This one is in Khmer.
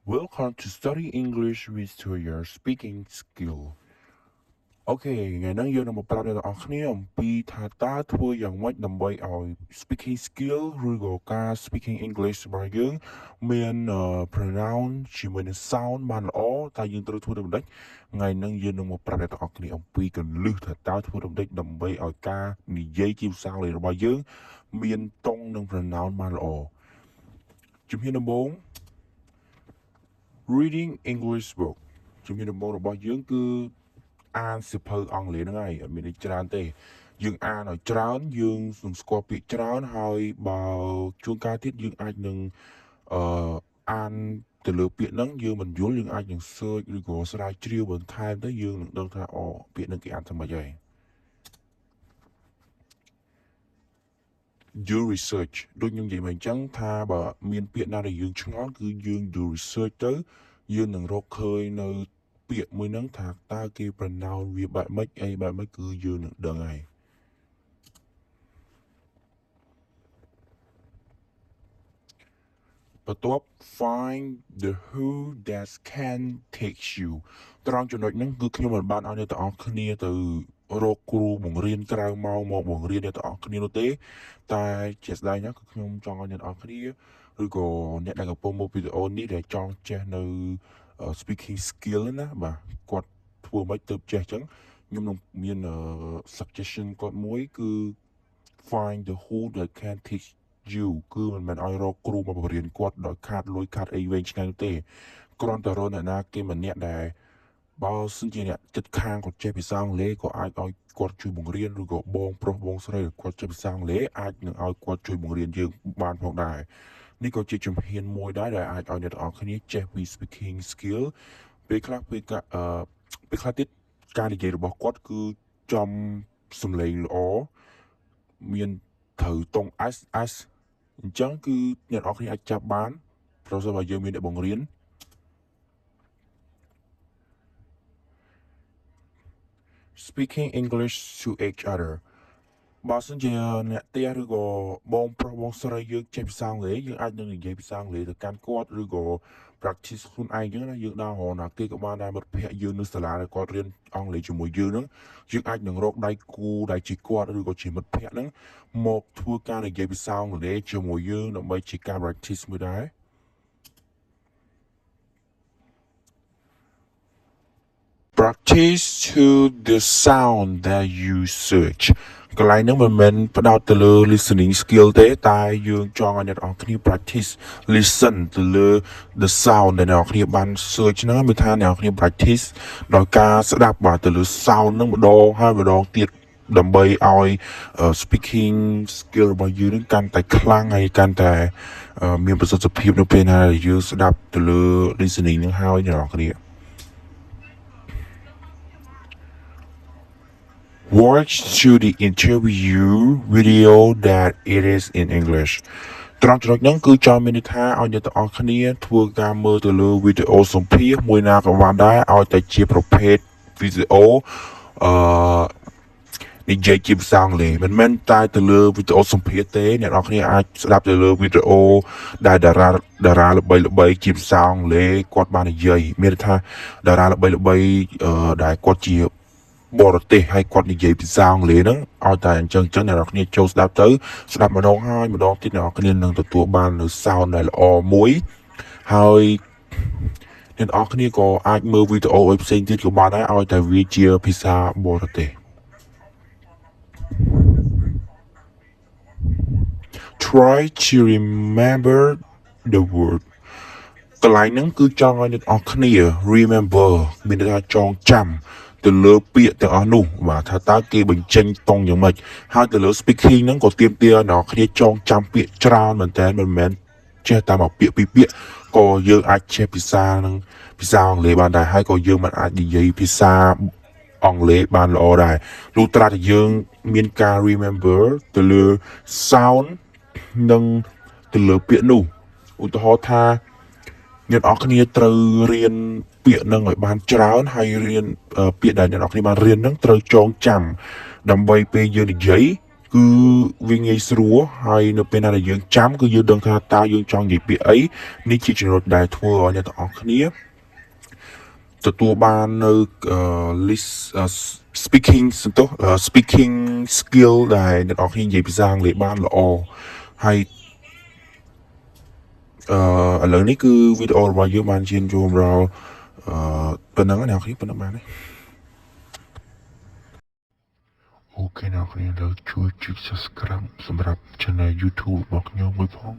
Welcome to Study English with your speaking skill. Okay, ngày nayយើងនឹងមកប្រាប់អ្នកទាំងអស់គ្នាអំពីថាតើធ្វើយ៉ាងម៉េចដើម្បីឲ្យ speaking skill ឬក៏ការ speaking English របស់យើងមាន pronoun ជាមួយនឹង sound បានល្អតើយើងត្រូវធ្វើដូចម្តេចថ្ងៃនេះយើងនឹងមកប្រាប់អ្នកទាំងអស់គ្នាអំពីគន្លឹះថាតើធ្វើដូចម្តេចដើម្បីឲ្យការនិយាយជាភាសាអង់គ្លេសរបស់យើងមានតង់និង pronoun បានល្អជំហានដំបូង reading English book ជំហានដំបូងរបស់យើងគឺអានសៀវភៅអង់គ្លេសហ្នឹងហើយអត់មានអីច្រើនទេយើងអានឲ្យច្រើនយើងនឹងស្គាល់ពាក្យច្រើនហើយបើជួនកាលទៀតយើងអាចនឹងអានទៅលើពាក្យហ្នឹងយើងមិនយល់យើងអាចនឹង search ឬក៏ស្រាវជ្រាវបន្ថែមទៅយើងនឹងដឹងថាអូពាក្យហ្នឹងគេអានថាម៉េចហើយ do research ដូចខ្ញុំនិយាយមកអញ្ចឹងថាបើមានពាក្យណាដែលយើងឆ្ងល់គឺយើង do research ទៅយើងនឹងរកឃើញនៅពាក្យមួយហ្នឹងថាតើគេ pronounce វាបែបម៉េចអីបែបម៉េចគឺយើងនឹងដឹងហើយបន្ទាប់ find the who that can take you ត្រង់ចំណុចហ្នឹងគឺខ្ញុំមិនបានឲ្យអ្នកទាំងអស់គ្នាទៅរកគ្រូបង្រៀនក្រៅម៉ោងមកបង្រៀនអ្នកទាំងអស់គ្នានោះទេតែជាស្ដែងណាគឺខ្ញុំចង់ឲ្យអ្នកទាំងអស់គ្នាឬក៏អ្នកដែលកំពុងមើលវីដេអូនេះដែលចង់ចេះនៅ speaking skill ណាបាទគាត់ធ្វើមិនទៅចេះអញ្ចឹងខ្ញុំនឹងមាន suggestion គាត់មួយគឺ find the who that can teach you គឺមិនមែនឲ្យរកគ្រូមកបង្រៀនគាត់ដោយខាតលុយខាតអីវែងឆ្ងាយនោះទេគ្រាន់តែរកអ្នកណាគេម្នាក់ដែលបើសិនជាអ្នកចិត្តខាងគាត់ចេះភាសាអង់គ្លេសក៏អាចឲ្យគាត់ជួយបង្រៀនឬក៏បងប្រុសបងស្រីគាត់ចេះភាសាអង់គ្លេសអាចនឹងឲ្យគាត់ជួយបង្រៀនយើងបានផងដែរនេះក៏ជាជំហានមួយដែរដែលអាចឲ្យអ្នកទាំងអស់គ្នាចេះពី speaking skill ពេលខ្លះទៀតការនិយាយរបស់គាត់គឺចំសំឡេងល្អមានត្រូវតង់ S អញ្ចឹងគឺអ្នកនរគ្នាអាចចាប់បានប្រសិនបើយើងមានអ្នកបង្រៀន speaking English to each other បើសិនជាអ្នកផ្ទះឬក៏បងប្រុសបងស្រីយើងចេះភាសាអង់គ្លេសយើងអាចនឹងនិយាយភាសាអង់គ្លេសទៅកាន់គាត់ឬក៏ practice ខ្លួនឯងអញ្ចឹងណាយើងដើររកណាគេក៏បានដែរមិត្តភ័ក្តិយើងនៅសាលាដែលគាត់រៀនអង់គ្លេសជាមួយយើងហ្នឹងយើងអាចនឹងរកដៃគូដែលជាគាត់ឬក៏ជាមិត្តភ័ក្តិហ្នឹងមកធ្វើការនិយាយភាសាអង់គ្លេសជាមួយយើងដើម្បីជាការ practice មួយដែរ practice to the sound that you search កន្លែងហ្នឹងមិនមែនផ្ដោតទៅលើ listening skill ទេតែយើងចង់ឲ្យអ្នកនរគ្នា practice listen ទៅលើ the sound ដែលអ្នកនរគ្នាបាន search ហ្នឹងមានថាអ្នកនរគ្នា practice ដោយការស្ដាប់បាទទៅលើ sound ហ្នឹងម្ដងហើយម្ដងទៀតដើម្បីឲ្យ speaking skill របស់យើងនឹងកាន់តែខ្លាំងហើយកាន់តែមានប្រសិទ្ធភាពនៅពេលណាដែលយើងស្ដាប់ទៅលើ listening ហ្នឹងហើយអ្នកនរគ្នាWatch to the interview video that it is in English ត្រង់ចំណុចហ្នឹងគឺចង់មានន័យថាឲ្យអ្នកទាំងអស់គ្នាធ្វើការមើលទៅលើវីដេអូសម្ភាសន៍មួយណាក៏បានដែរឲ្យតែជាប្រភេទវីដេអូនិយាយជាភាសាអង់គ្លេសមិនមែនតែទៅលើវីដេអូសម្ភាសន៍ទេអ្នកនរគ្នាអាចស្ដាប់ទៅលើវីដេអូដែលតារាល្បីជាភាសាអង់គ្លេសគាត់បាននិយាយមានន័យថាតារាល្បីដែលគាត់ជាបរទេសហើយគាត់និយាយភាសាអង់គ្លេសហ្នឹងឲ្យតែអញ្ចឹងអ្នកនរគ្នាចូលស្ដាប់ទៅស្ដាប់ម្ដងហើយម្ដងទៀតអ្នកនរគ្នានឹងទទួលបាននូវ sound ដែលល្អមួយហើយអ្នកនរគ្នាក៏អាចមើលវីដេអូឲ្យផ្សេងទៀតក៏បានដែរឲ្យតែវាជាភាសាបរទេស Try to remember the word កន្លែងហ្នឹងគឺចង់ឲ្យអ្នកនរគ្នា remember មានន័យថាចងចាំទៅលើពាក្យទាំងអស់នោះបាទថាតើគេបញ្ចេញតង់យ៉ាងម៉េចហើយទៅលើ speaking ហ្នឹងក៏ទាមទារអ្នកគ្នាចងចាំពាក្យច្រើនមែនតើមិនមែនចេះតែមកពាក្យពីរពាក្យក៏យើងអាចចេះភាសាហ្នឹងភាសាអង់គ្លេសបានដែរហើយក៏យើងមិនអាចនិយាយភាសាអង់គ្លេសបានល្អដែរលុះត្រាតែយើងមានការ remember ទៅលើ sound និងទៅលើពាក្យនោះឧទាហរណ៍ថាអ្នកនរគ្នាត្រូវរៀនពាក្យហ្នឹងឲ្យបានច្រើនហើយរៀនពាក្យដែលអ្នកនរគ្នាបានរៀនហ្នឹងត្រូវចងចាំដើម្បីពេលយើងនិយាយ គឺវាងាយស្រួលហើយនៅពេលណាដែលយើងចាំគឺយើងដឹងថាតើយើងចង់និយាយពាក្យអីនេះជាចំណុចដែលធ្វើឲ្យអ្នកទាំងអស់គ្នាទទួលបាននៅlist speaking សន្ទុះ speaking skill ដែលអ្នកទាំងអស់គ្នានិយាយភាសាអង់គ្លេសបានល្អហើយឥឡូវនេះគឺវីដេអូរបស់យើងបានជៀនចូលដល់ប៉ុណ្ណឹងអ្នកទាំងអស់គ្នាប៉ុណ្ណឹងបានទេអូខេអ្នកទាំងអស់គ្នាលើជួយចុច subscribe សម្រាប់ channel YouTube របស់ខ្ញុំមួយផង